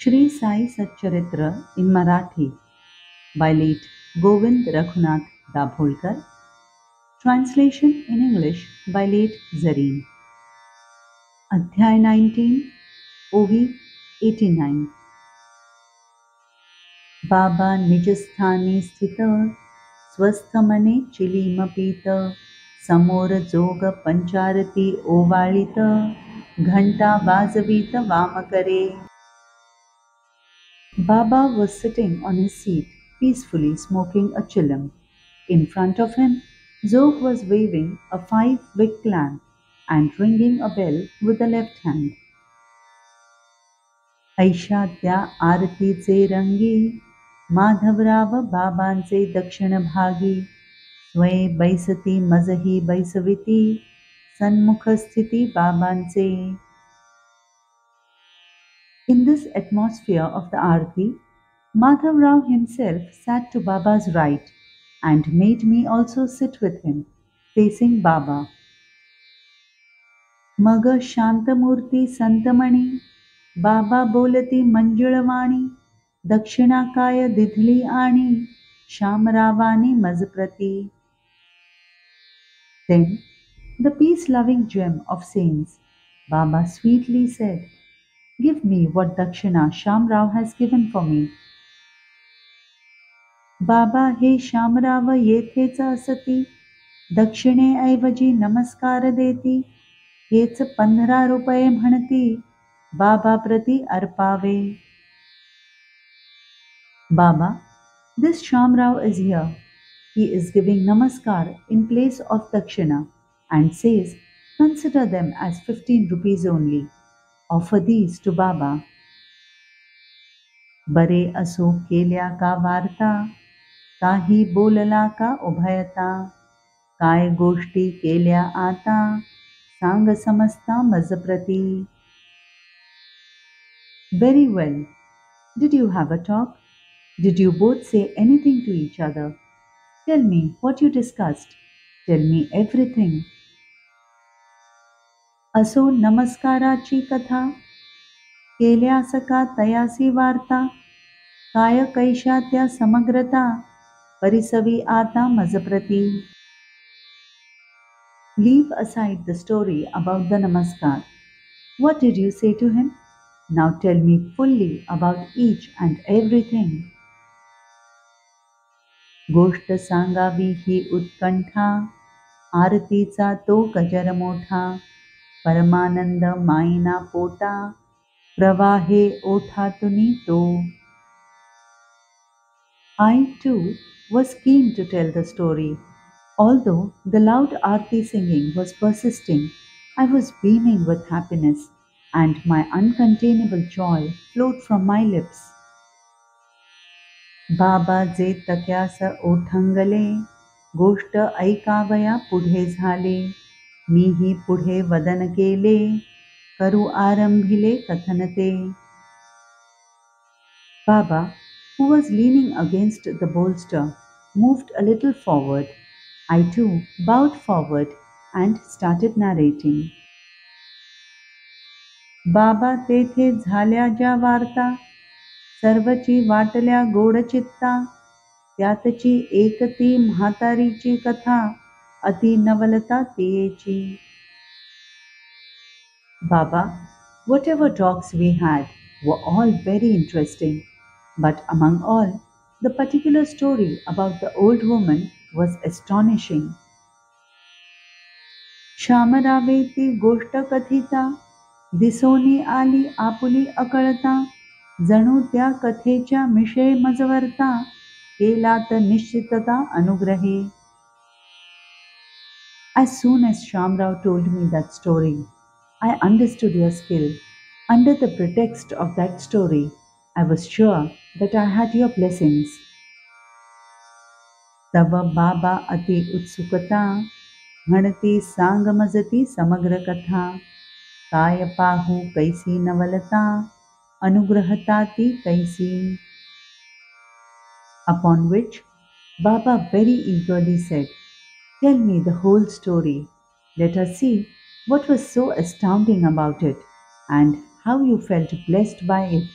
Shri Sai Satcharitra in Marathi by late Govind Raghunath Dabholkar. Translation in English by late Zareen. Adhyay 19, OV 89. बाबा निजस्थानी स्थित स्वस्थ मने चिलीम पीत समोर जोग पंचारती ओवाळीत घंटा वाजवीत वाम करे. Baba was sitting on his seat, peacefully smoking a chillum. In front of him, Zog was waving a 5-wick lamp and ringing a bell with the left hand. ऐशा त्या आरतीचे रंगी माधवराव बाबांचे दक्षिण भागी स्वये बैसती मजही बैसविती सन्मुख स्थिती बाबांचे. In this atmosphere of the Aarti, Madhav Rao himself sat to Baba's right and made me also sit with him, facing Baba. मग शांतमूर्ती संतमणी बाबा बोलती मंजुळवाणी दक्षिणाकाय दिधली आणि श्यामरावानी मजप्रती. Then, the peace-loving gem of saints, Baba sweetly said, "Give me what dakshina Shamrao has given for me." बाबा हे श्यामराव येथेच असती दक्षिणेऐवजी नमस्कार देती हेच 15 रुपये म्हणती बाबा प्रती अर्पावे. Baba, this Shamrao is here. He is giving namaskar in place of dakshina and says, consider them as 15 rupees only. Offer these to Baba. बरे असो केल्या का वार्ता काही बोलला का उभयता काय गोष्टी केल्या आता सांग समजता मजप्रती. Very well. Did you have a talk? Did you both say anything to each other? Tell me what you discussed. Tell me everything. असो नमस्काराची कथा केल्यास का तयासी वार्ता काय कैशा त्या समग्रता परिसवी आता मजप्रती. Leave aside the story about the namaskar. What did you say to him? Now tell me fully about each and everything. गोष्ट सांगावी ही उत्कंठा आरतीचा तो गजर मोठा परमानंद माईना पोटा प्रवाहे ओठातुनी तो. I too was keen to tell the story. Although the loud aarti singing was persisting, I was beaming with happiness and my uncontainable joy flowed from my lips. बाबा जे तक्यास ओठंगले गोष्ट ऐकावया पुढे झाले मीही पुढे वदन केले करू आरंभिले कथनते. Baba, who was leaning against the bolster, moved a little forward. I too bowed forward and started narrating. बाबा तेथे झाल्या ज्या वार्ता सर्वची वाटल्या गोडचित्ता त्यातची एक ती म्हातारीची कथा अति नवलता तियेची. Baba, whatever talks we had were all very interesting, but among all, the particular story about the old woman was astonishing. श्यामरावे ती गोष्ट कथिता दिसोनी आली आपुली अकळता जणू त्या कथेच्या मिशे मजवरता केलात निश्चितता अनुग्रहे. As soon as Shamrao told me that story, I understood your skill. Under the pretext of that story, I was sure that I had your blessings. तव बाबा अति उत्सुकता म्हणती सांग मजती समग्र कथा काय पाहू कैसी नवलता अनुग्रहता ती कैसी. Upon which Baba very eagerly said, tell me the whole story. Let us see what was so astounding about it and how you felt blessed by it.